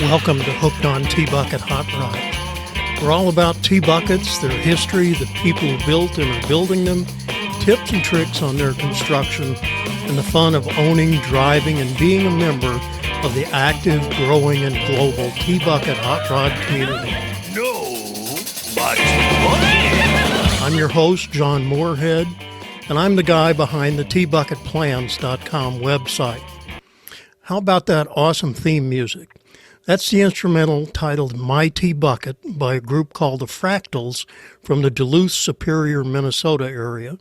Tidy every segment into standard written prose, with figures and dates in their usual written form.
Welcome to Hooked on T-Bucket Hot Rod. We're all about T-Buckets, their history, the people who built and are building them, tips and tricks on their construction, and the fun of owning, driving, and being a member of the active, growing, and global T-Bucket Hot Rod community. I'm your host, John Moorhead, and I'm the guy behind the tbucketplans.com website. How about that awesome theme music? That's the instrumental titled My T-Bucket by a group called the Fractals from the Duluth, Superior, Minnesota area.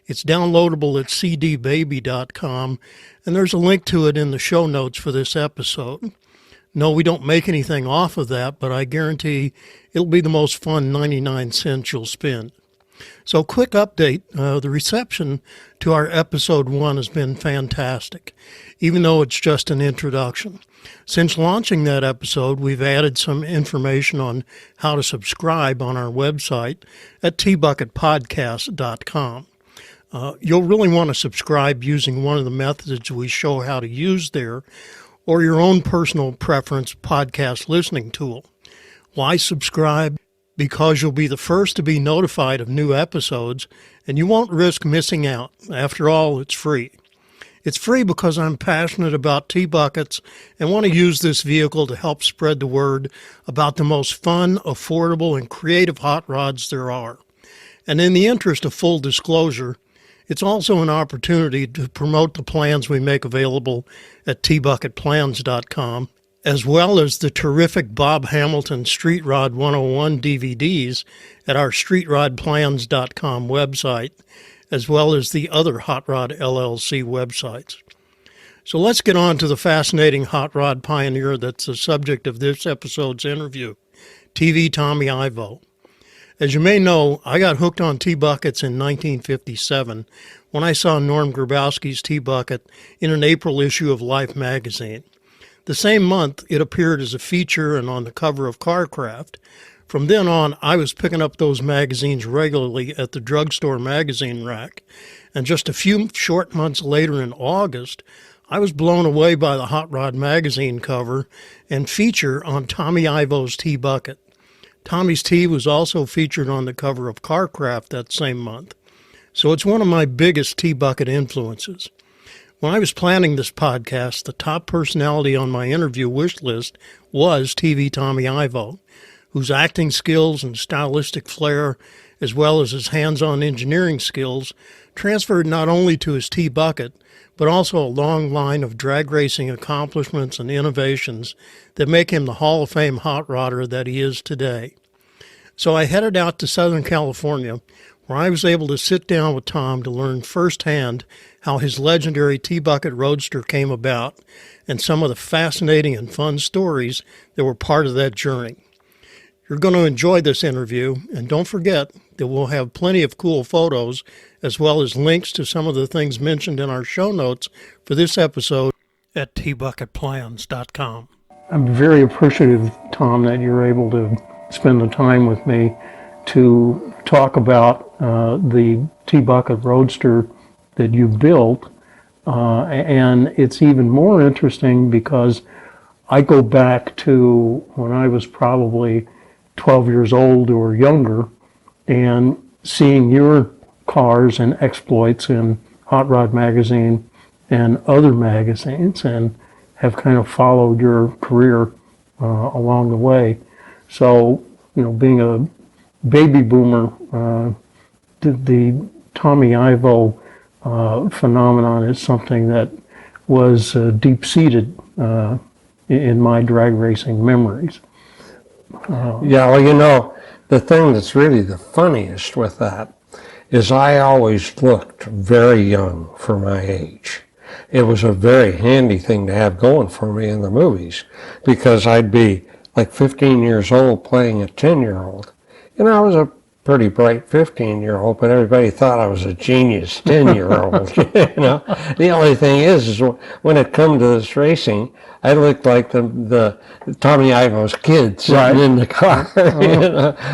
It's downloadable at cdbaby.com, and there's a link to it in the show notes for this episode. No, we don't make anything off of that, but I guarantee it'll be the most fun 99 cents you'll spend. So quick update, the reception to our episode 1 has been fantastic, even though it's just an introduction. Since launching that episode, we've added some information on how to subscribe on our website at tbucketpodcast.com. You'll really want to subscribe using one of the methods we show how to use there, or your own personal preference podcast listening tool. Why subscribe? Because you'll be the first to be notified of new episodes, and you won't risk missing out. After all, it's free. It's free because I'm passionate about T-Buckets and want to use this vehicle to help spread the word about the most fun, affordable, and creative hot rods there are. And in the interest of full disclosure, it's also an opportunity to promote the plans we make available at tbucketplans.com, as well as the terrific Bob Hamilton Street Rod 101 DVDs at our streetrodplans.com website, as well as the other Hot Rod LLC websites. So let's get on to the fascinating hot rod pioneer that's the subject of this episode's interview, TV Tommy Ivo. As you may know, I got hooked on T-Buckets in 1957 when I saw Norm Grabowski's T-Bucket in an April issue of Life magazine. The same month, it appeared as a feature and on the cover of Carcraft. From then on, I was picking up those magazines regularly at the drugstore magazine rack, and just a few short months later in August, I was blown away by the Hot Rod magazine cover and feature on Tommy Ivo's T-Bucket. Tommy's T was also featured on the cover of Carcraft that same month, so it's one of my biggest T-Bucket influences. When I was planning this podcast, the top personality on my interview wish list was TV Tommy Ivo, whose acting skills and stylistic flair, as well as his hands-on engineering skills, transferred not only to his T-Bucket, but also a long line of drag racing accomplishments and innovations that make him the Hall of Fame hot rodder that he is today. So I headed out to Southern California, where I was able to sit down with Tom to learn firsthand how his legendary T-Bucket Roadster came about and some of the fascinating and fun stories that were part of that journey. You're going to enjoy this interview, and don't forget that we'll have plenty of cool photos as well as links to some of the things mentioned in our show notes for this episode at tbucketplans.com. I'm very appreciative, Tom, that you're able to spend the time with me to talk about the T-Bucket Roadster that you built, and it's even more interesting because I go back to when I was probably 12 years old or younger, and seeing your cars and exploits in Hot Rod magazine and other magazines, and have kind of followed your career along the way. So, you know, being a baby boomer, the Tommy Ivo phenomenon is something that was deep-seated in my drag racing memories. Yeah, well, you know, the thing that's really the funniest with that is I always looked very young for my age. It was a very handy thing to have going for me in the movies, because I'd be like 15 years old playing a 10-year-old, and I was a pretty bright 15-year-old, but everybody thought I was a genius 10-year-old. The only thing is when it comes to this racing, I looked like the Tommy Ivo's kid sitting in the car.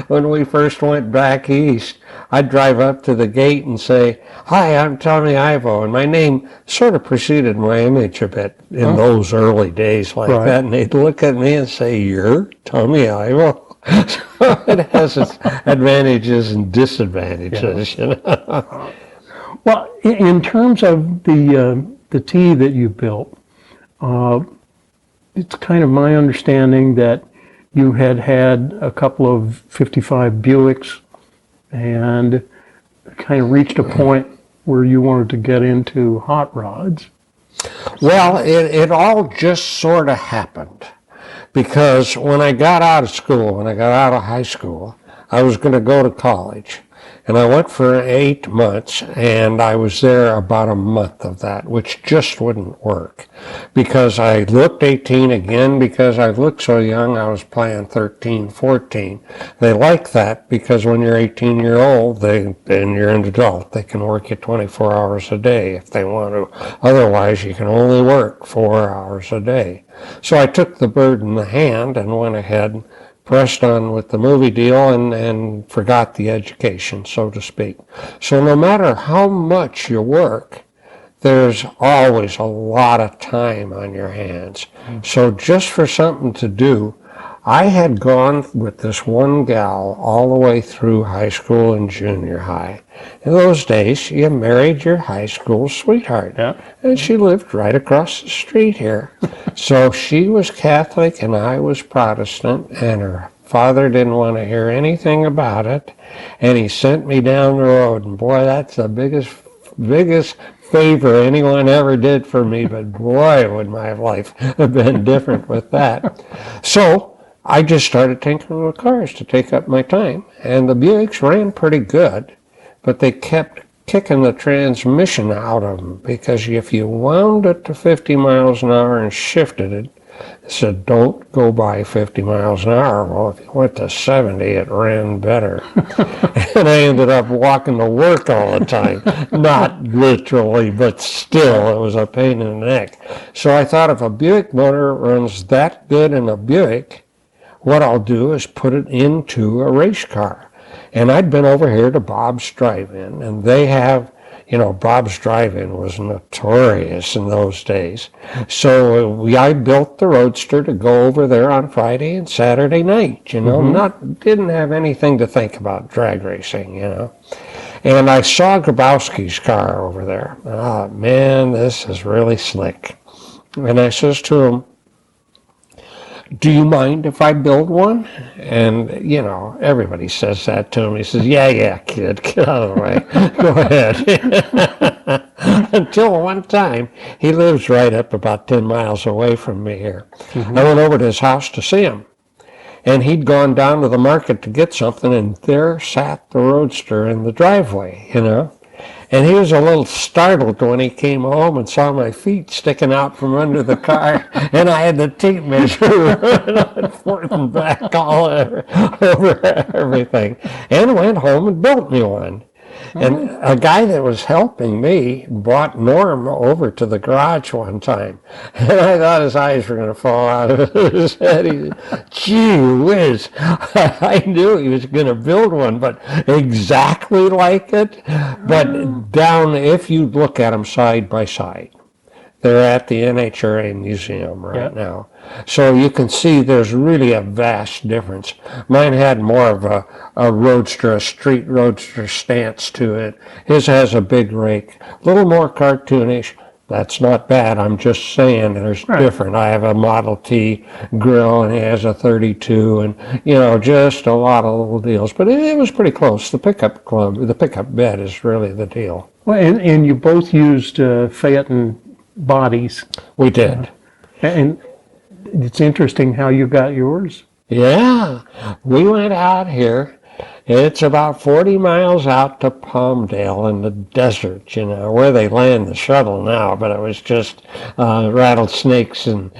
When we first went back east, I'd drive up to the gate and say, "Hi, I'm Tommy Ivo," and my name sort of preceded my image a bit in those early days like that, and they'd look at me and say, "You're Tommy Ivo?" So it has its advantages and disadvantages, Well, in terms of the T that you built, it's kind of my understanding that you had a couple of 55 Buicks and kind of reached a point where you wanted to get into hot rods. Well, it all just sort of happened. Because when I got out of school, when I got out of high school, I was going to go to college. And I went for 8 months, and I was there about a month of that, which just wouldn't work. Because I looked 18 again, because I looked so young, I was playing 13, 14. They like that because when you're 18-year-old, and you're an adult, they can work you 24 hours a day if they want to. Otherwise, you can only work 4 hours a day. So I took the bird in the hand and went ahead, pressed on with the movie deal, and forgot the education, so to speak. So no matter how much you work, there's always a lot of time on your hands. So just for something to do, I had gone with this one gal all the way through high school and junior high. In those days, you married your high school sweetheart. Yeah. And she lived right across the street here. So she was Catholic and I was Protestant, and her father didn't want to hear anything about it. And he sent me down the road. And boy, that's the biggest favor anyone ever did for me. But boy, would my life have been different with that. So I just started tinkering with cars to take up my time. And the Buicks ran pretty good, but they kept kicking the transmission out of them, because if you wound it to 50 miles an hour and shifted it, it said don't go by 50 miles an hour. Well, if you went to 70, it ran better. And I ended up walking to work all the time. Not literally, but still, it was a pain in the neck. So I thought, if a Buick motor runs that good in a Buick, what I'll do is put it into a race car. And I'd been over here to Bob's Drive-In, and they have, Bob's Drive-In was notorious in those days. So I built the Roadster to go over there on Friday and Saturday night, didn't have anything to think about drag racing, And I saw Grabowski's car over there. Oh, man, this is really slick. And I says to him, "Do you mind if I build one?" And, everybody says that to him. He says, yeah, kid, get out of the way. Go ahead. Until one time, he lives right up about 10 miles away from me here. I went over to his house to see him. And he'd gone down to the market to get something, and there sat the Roadster in the driveway, And he was a little startled when he came home and saw my feet sticking out from under the car, and I had the tape measure running forth and back all over everything, and went home and built me one. And a guy that was helping me brought Norm over to the garage one time, and I thought his eyes were going to fall out of his head. He said, "Gee whiz, I knew he was going to build one, but exactly like it." But down, if you look at them side by side, they're at the NHRA museum right now. So you can see there's really a vast difference. Mine had more of a Roadster, a street Roadster stance to it. His has a big rake, a little more cartoonish. That's not bad. I'm just saying there's different. I have a Model T grill, and he has a 32, and, just a lot of little deals. But it was pretty close. The pickup bed is really the deal. Well, and you both used Phaeton bodies. We did. And it's interesting how you got yours. Yeah, we went out here. It's about 40 miles out to Palmdale in the desert, where they land the shuttle now, but it was just rattlesnakes and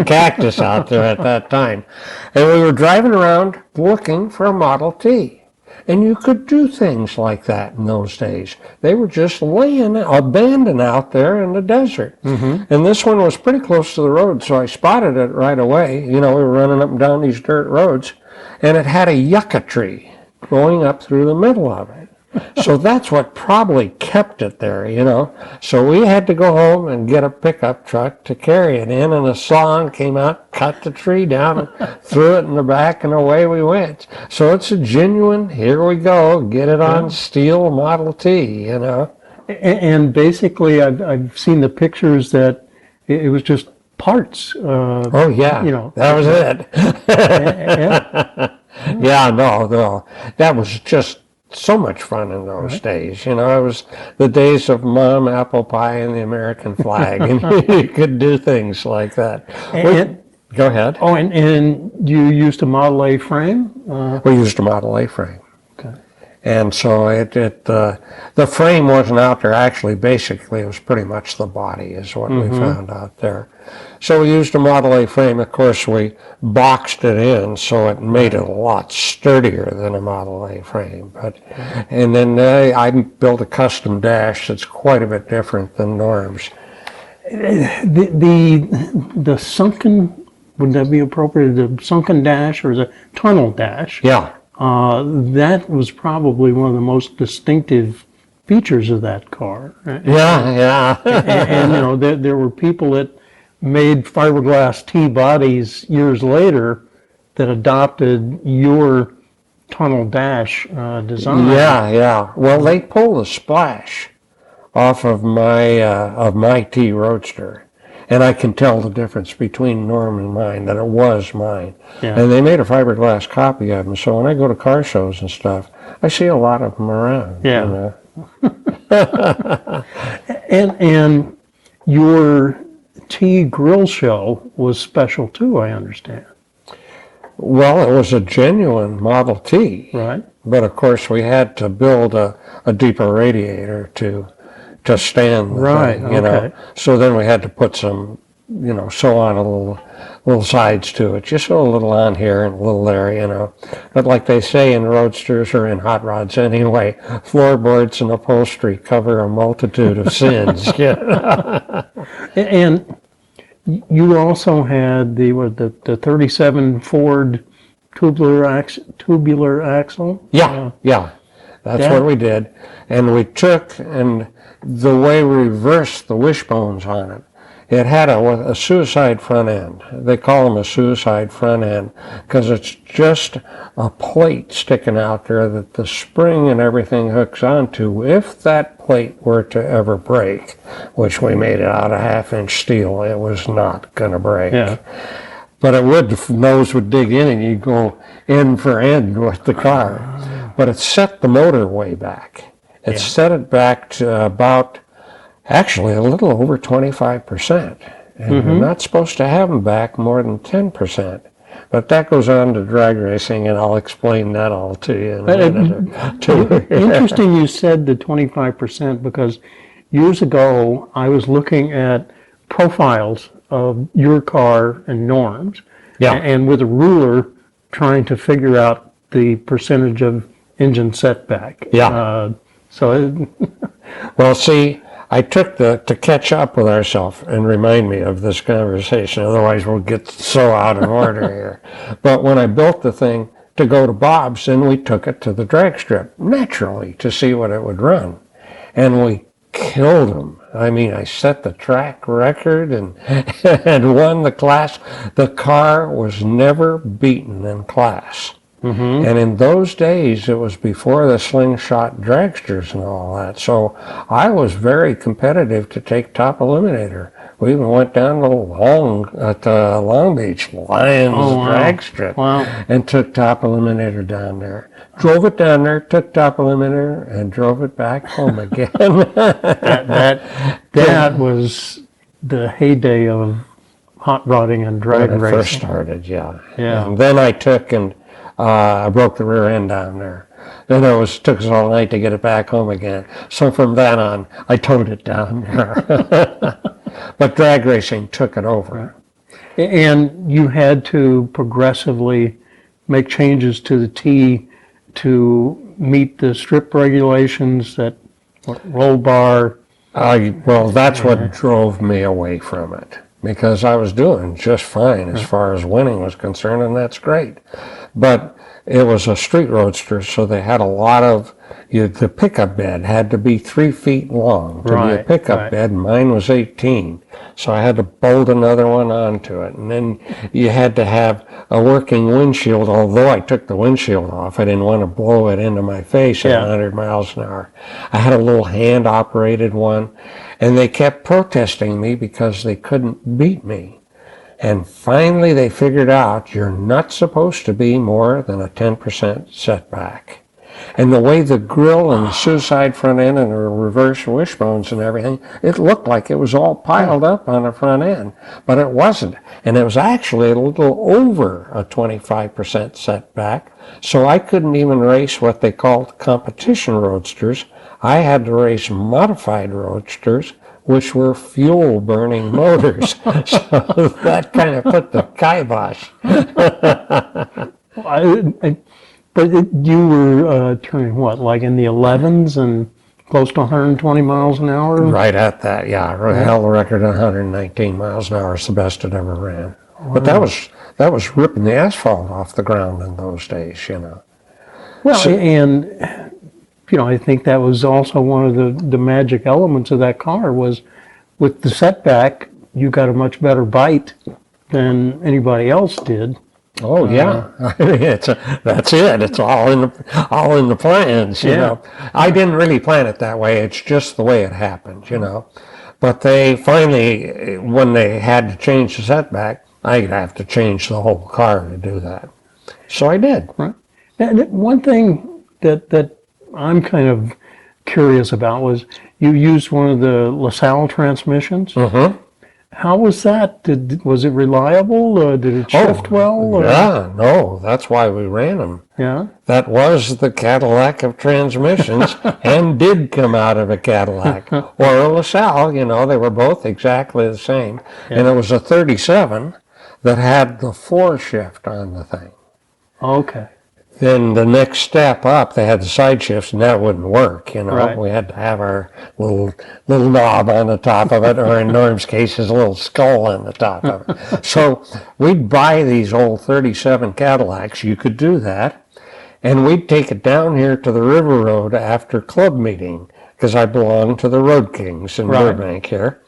cactus out there at that time. And we were driving around looking for a Model T. And you could do things like that in those days. They were just laying abandoned out there in the desert. Mm-hmm. And this one was pretty close to the road, so I spotted it right away. You know, we were running up and down these dirt roads, and it had a yucca tree growing up through the middle of it. So that's what probably kept it there, you know. So we had to go home and get a pickup truck to carry it in, and a saw came out, cut the tree down, and threw it in the back, and away we went. So it's a genuine, here we go, get it on steel Model T, you know. And basically, I've seen the pictures that it was just parts. Oh, yeah, you know, that was it. yeah. Yeah, no, that was just so much fun in those days. You know, it was the days of mom, apple pie, and the American flag, and you could do things like that. Go ahead. Oh, and you used a Model A frame? We used a Model A frame. Okay. And so the frame wasn't out there. Actually, basically, it was pretty much the body is what we found out there. So we used a Model A frame. Of course, we boxed it in, so it made it a lot sturdier than a Model A frame. And then I built a custom dash that's quite a bit different than Norm's. The sunken, would that be appropriate? The sunken dash or the tunnel dash? Yeah. That was probably one of the most distinctive features of that car. Yeah. And you know, there were people that made fiberglass T-bodies years later that adopted your tunnel dash design. Yeah. Well, they pulled the splash off of my T Roadster, and I can tell the difference between Norm and mine, that it was mine. Yeah. And they made a fiberglass copy of them, so when I go to car shows and stuff, I see a lot of them around. Yeah. You know? And your T grill shell was special too, I understand. Well, it was a genuine Model T. Right. But of course, we had to build a deeper radiator to stand the Right, thing, you know. okay. So then we had to put some, you know, sew on a little sides to it. Just a little on here and a little there, you know. But like they say in roadsters or in hot rods anyway, floorboards and upholstery cover a multitude of sins. Yeah. And you also had the 37 Ford tubular axle. Yeah. That's Yeah. what we did. And we took, and the way we reversed the wishbones on it, it had a suicide front end. They call them a suicide front end because it's just a plate sticking out there that the spring and everything hooks onto. If that plate were to ever break, which we made it out of half-inch steel, it was not going to break. Yeah. But it would, the nose would dig in and you'd go end for end with the car. But it set the motor way back. It set it back to about, actually a little over 25%. And you're not supposed to have them back more than 10%. But that goes on to drag racing, and I'll explain that all to you in a minute or two. Interesting you said the 25% because years ago I was looking at profiles of your car and Norm's, and with a ruler trying to figure out the percentage of engine setback. Well, see, I took to catch up with ourselves and remind me of this conversation, otherwise we'll get so out of order here. But when I built the thing to go to Bob's, then we took it to the drag strip, naturally, to see what it would run. And we killed them. I mean, I set the track record and, and won the class. The car was never beaten in class. And in those days, it was before the slingshot dragsters and all that. So I was very competitive to take top eliminator. We even went down to Long Beach Lions drag strip and took top eliminator down there. Drove it down there, took top eliminator, and drove it back home again. That was the heyday of hot rodding and drag when it racing. first started, yeah. Yeah. And then I took and I broke the rear end down there. Then it took us all night to get it back home again. So from then on, I towed it down there. But drag racing took it over. And you had to progressively make changes to the T to meet the strip regulations that roll bar? Well, that's what drove me away from it, because I was doing just fine as far as winning was concerned, and that's great. But it was a street roadster, so they had a lot of, the pickup bed had to be 3 feet long to be a Right, pickup right. bed. Mine was 18, so I had to bolt another one onto it. And then you had to have a working windshield. Although I took the windshield off, I didn't want to blow it into my face at Yeah. 100 miles an hour. I had a little hand-operated one, and they kept protesting me because they couldn't beat me. And finally they figured out you're not supposed to be more than a 10% setback. And the way the grill and the suicide front end and the reverse wishbones and everything, it looked like it was all piled up on the front end, but it wasn't. And it was actually a little over a 25% setback, so I couldn't even race what they called competition roadsters. I had to race modified roadsters, which were fuel-burning motors. So that kind of put the kibosh. But you were turning what, like in the 11s and close to 120 miles an hour? Right at that, yeah. I held the record at 119 miles an hour. It's the best it ever ran. Wow. But that was ripping the asphalt off the ground in those days, you know. Well, and I think that was also one of the magic elements of that car was with the setback, you got a much better bite than anybody else did. Oh yeah, that's it. It's all in the plans, you know. I didn't really plan it that way. It's just the way it happened, you know. But they finally, when they had to change the setback, I'd have to change the whole car to do that. So I did. Right. And one thing that I'm kind of curious about was you used one of the LaSalle transmissions. Mm-hmm. How was that? Was it reliable? Did it shift well? Yeah, no, that's why we ran them. Yeah. That was the Cadillac of transmissions and did come out of a Cadillac. Or a LaSalle, you know, they were both exactly the same. Yeah. And it was a 37 that had the 4-shift on the thing. Okay. Then the next step up, they had the side shifts, and that wouldn't work, you know. Right. We had to have our little knob on the top of it, or in Norm's case, his little skull on the top of it. So we'd buy these old 37 Cadillacs. You could do that. And we'd take it down here to the River Road after club meeting, because I belonged to the Road Kings in Burbank here.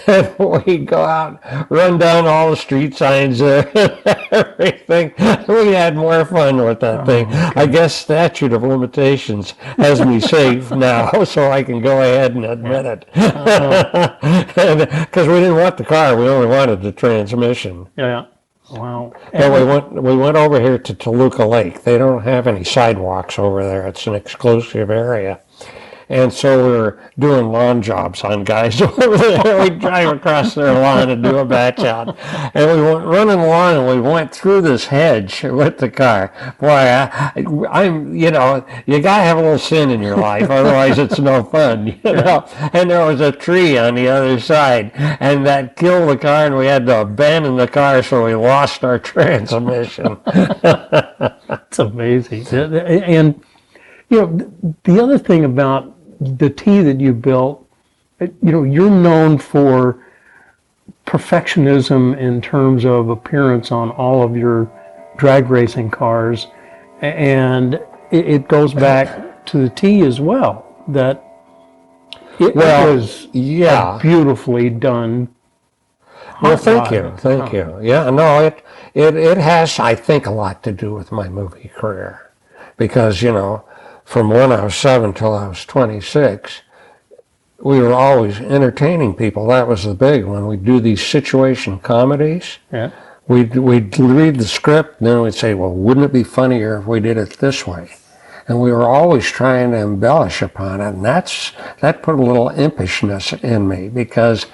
And we'd go out, run down all the street signs there and everything. We had more fun with that thing. Okay. I guess statute of limitations has me safe now, so I can go ahead and admit it. Because we didn't want the car, we only wanted the transmission. Yeah. Wow. And we went over here to Toluca Lake. They don't have any sidewalks over there. It's an exclusive area. And so we were doing lawn jobs on guys over there. We'd drive across their lawn and do a batch out. And we went running along, and we went through this hedge with the car. Boy, I'm, you know, you got to have a little sin in your life, otherwise it's no fun, you know. And there was a tree on the other side, and that killed the car, and we had to abandon the car, so we lost our transmission. That's amazing. And, you know, the other thing about the T that you built, you know, you're known for perfectionism in terms of appearance on all of your drag racing cars, and it goes back to the T as well, that it was a beautifully done. Well, thank you. Yeah, no, it has, I think, a lot to do with my movie career, because, you know, from when I was 7 till I was 26, we were always entertaining people. That was the big one. We'd do these situation comedies. Yeah. We'd read the script, and then we'd say, well, wouldn't it be funnier if we did it this way? And we were always trying to embellish upon it, and that put a little impishness in me, because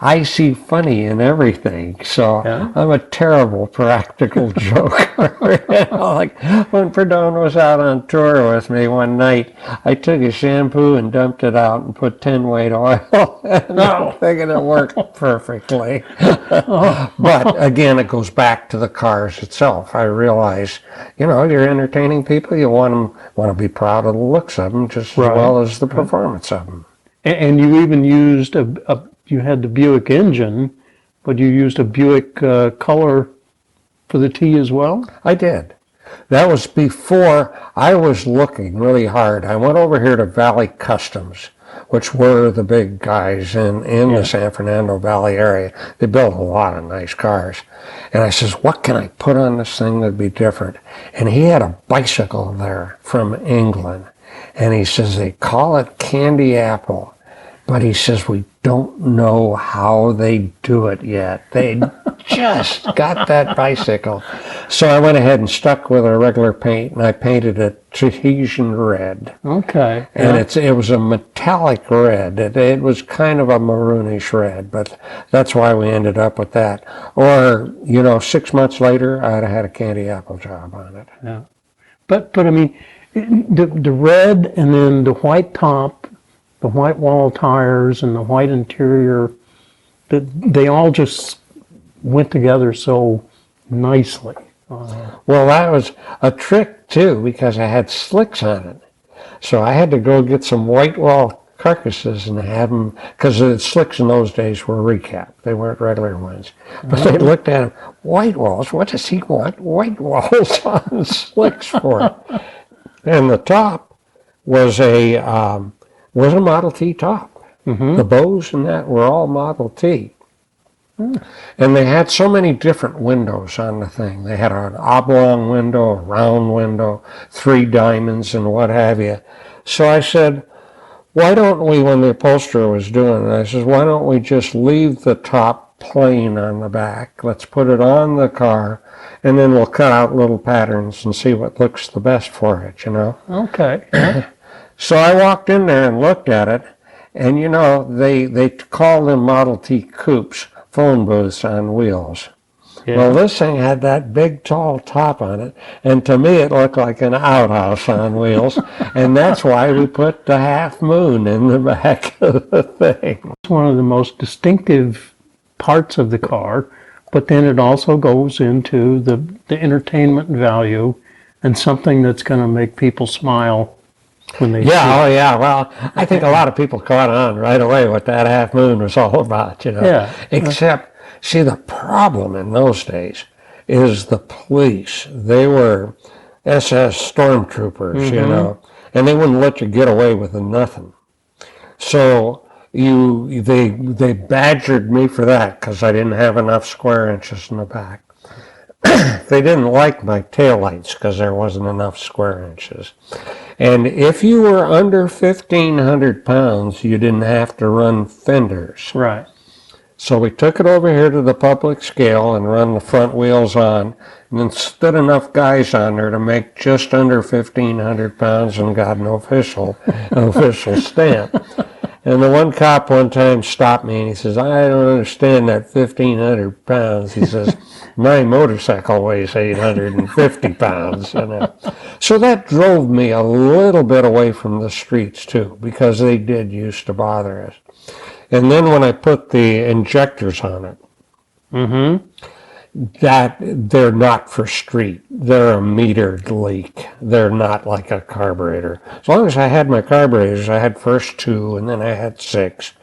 I see funny in everything. So Yeah. I'm a terrible practical joker. Like when Perdone was out on tour with me one night, I took a shampoo and dumped it out and put 10 weight oil and I'm thinking it worked perfectly. But again, it goes back to the cars itself. I realize, you're entertaining people. You want to be proud of the looks of them just as well as the performance of them. And you even used you had the Buick engine, but you used a Buick color for the T as well? I did. That was before I was looking really hard. I went over here to Valley Customs, which were the big guys in the San Fernando Valley area. They built a lot of nice cars. And I says, what can I put on this thing that'd be different? And he had a bicycle there from England. And he says, they call it candy apple. But he says, we don't know how they do it yet. They just got that bicycle. So I went ahead and stuck with a regular paint, and I painted it Tahitian red. Okay. And it was a metallic red. It was kind of a maroonish red, but that's why we ended up with that. Or, 6 months later, I'd have had a candy apple job on it. Yeah. But I mean, the red and then the white top, the white wall tires and the white interior, they all just went together so nicely. Well, that was a trick too, because I had slicks on it. So I had to go get some white wall carcasses and have them, because the slicks in those days were recap. They weren't regular ones. But they looked at them, white walls, what does he want white walls on slicks for? And the top was a Model T top. The bows and that were all Model T. And they had so many different windows on the thing. They had an oblong window, a round window, 3 diamonds and what have you. So I said, why don't we, when the upholsterer was doing it, I said, why don't we just leave the top plain on the back? Let's put it on the car, and then we'll cut out little patterns and see what looks the best for it, Okay. So I walked in there and looked at it, and they call them Model T coupes, phone booths on wheels. Yeah. Well, this thing had that big, tall top on it, and to me it looked like an outhouse on wheels, and that's why we put the half moon in the back of the thing. It's one of the most distinctive parts of the car, but then it also goes into the entertainment value and something that's going to make people smile when they see it. Oh yeah, well, I think a lot of people caught on right away what that half moon was all about, Yeah. Except, see, the problem in those days is the police. They were SS stormtroopers, and they wouldn't let you get away with nothing. So they badgered me for that because I didn't have enough square inches in the back. They didn't like my taillights because there wasn't enough square inches. And if you were under 1,500 pounds, you didn't have to run fenders. Right. So we took it over here to the public scale and run the front wheels on, and then stood enough guys on there to make just under 1,500 pounds and got an official stamp. And the one cop one time stopped me and he says, I don't understand that 1,500 pounds. He says, my motorcycle weighs 850 pounds. So that drove me a little bit away from the streets too, because they did used to bother us. And then when I put the injectors on it, that they're not for street. They're a metered leak. They're not like a carburetor. As long as I had my carburetors, I had first 2 and then I had 6.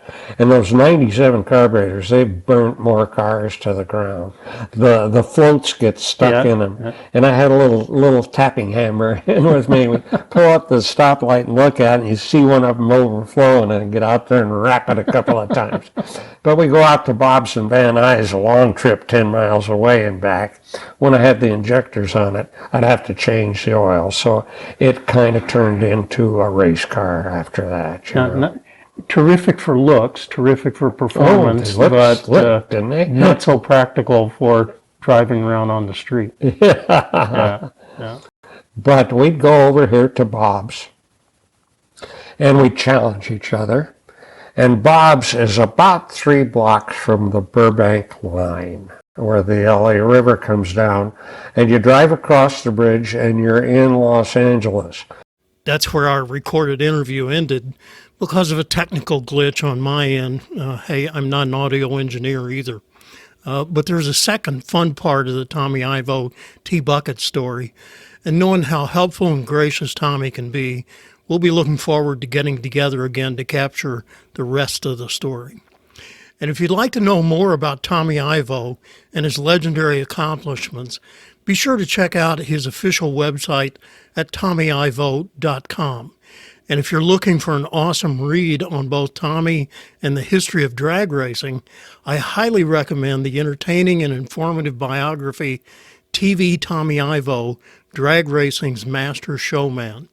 And those 97 carburetors, they've burnt more cars to the ground. The floats get stuck in them. Yeah. And I had a little tapping hammer in with me. We pull up the stoplight and look at it, and you see one of them overflowing, and get out there and wrap it a couple of times. But we go out to Bob's and Van Nuys, a long trip 10 miles away and back. When I had the injectors on it, I'd have to change the oil. So it kind of turned into a race car after that. Terrific for looks, terrific for performance, but didn't they? Not so practical for driving around on the street. Yeah. But we'd go over here to Bob's, and we'd challenge each other. And Bob's is about 3 blocks from the Burbank line, where the LA River comes down, and you drive across the bridge and you're in Los Angeles. That's where our recorded interview ended because of a technical glitch on my end. Hey, I'm not an audio engineer either. But there's a second fun part of the Tommy Ivo T-Bucket story. And knowing how helpful and gracious Tommy can be, we'll be looking forward to getting together again to capture the rest of the story. And if you'd like to know more about Tommy Ivo and his legendary accomplishments, be sure to check out his official website at tommyivo.com. And if you're looking for an awesome read on both Tommy and the history of drag racing, I highly recommend the entertaining and informative biography, TV Tommy Ivo, Drag Racing's Master Showman.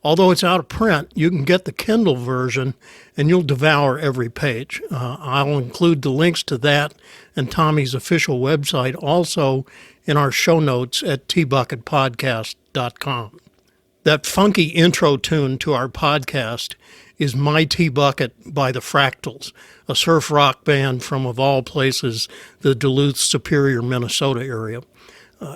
Although it's out of print, you can get the Kindle version and you'll devour every page. I'll include the links to that and Tommy's official website also in our show notes at tbucketpodcast.com. That funky intro tune to our podcast is My T-Bucket by the Fractals, a surf rock band from, of all places, the Duluth, Superior, Minnesota area.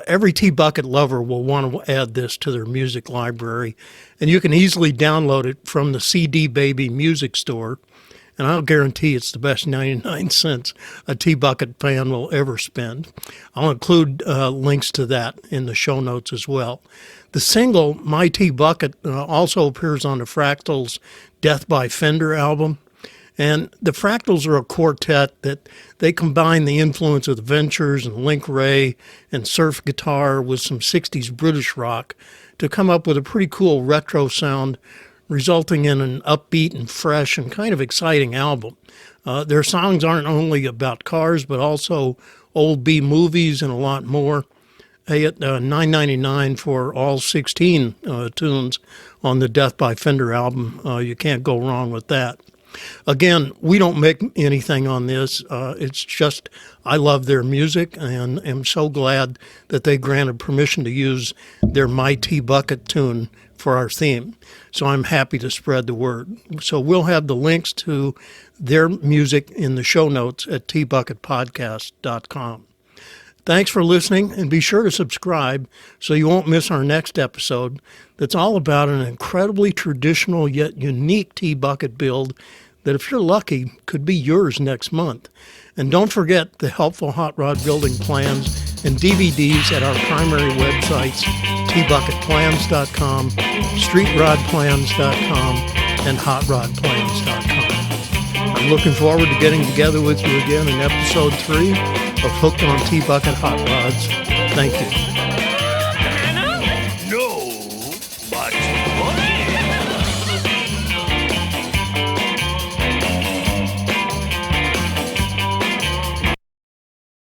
Every T-Bucket lover will want to add this to their music library, and you can easily download it from the CD Baby music store, and I'll guarantee it's the best 99 cents a T-Bucket fan will ever spend. I'll include links to that in the show notes as well. The single, My T-Bucket, also appears on the Fractals' Death by Fender album. And the Fractals are a quartet that they combine the influence of the Ventures and Link Wray and surf guitar with some 60s British rock to come up with a pretty cool retro sound, resulting in an upbeat and fresh and kind of exciting album. Their songs aren't only about cars, but also old B movies and a lot more. Hey, at $9.99 for all 16 tunes on the Death by Fender album, you can't go wrong with that. Again, we don't make anything on this. It's just I love their music and am so glad that they granted permission to use their My T-Bucket tune for our theme. So I'm happy to spread the word. So we'll have the links to their music in the show notes at tbucketpodcast.com. Thanks for listening, and be sure to subscribe so you won't miss our next episode that's all about an incredibly traditional yet unique T-Bucket build that, if you're lucky, could be yours next month. And don't forget the helpful hot rod building plans and DVDs at our primary websites, tbucketplans.com, streetrodplans.com, and hotrodplans.com. I'm looking forward to getting together with you again in episode 3 of Hooked on T-Bucket Hot Rods. Thank you.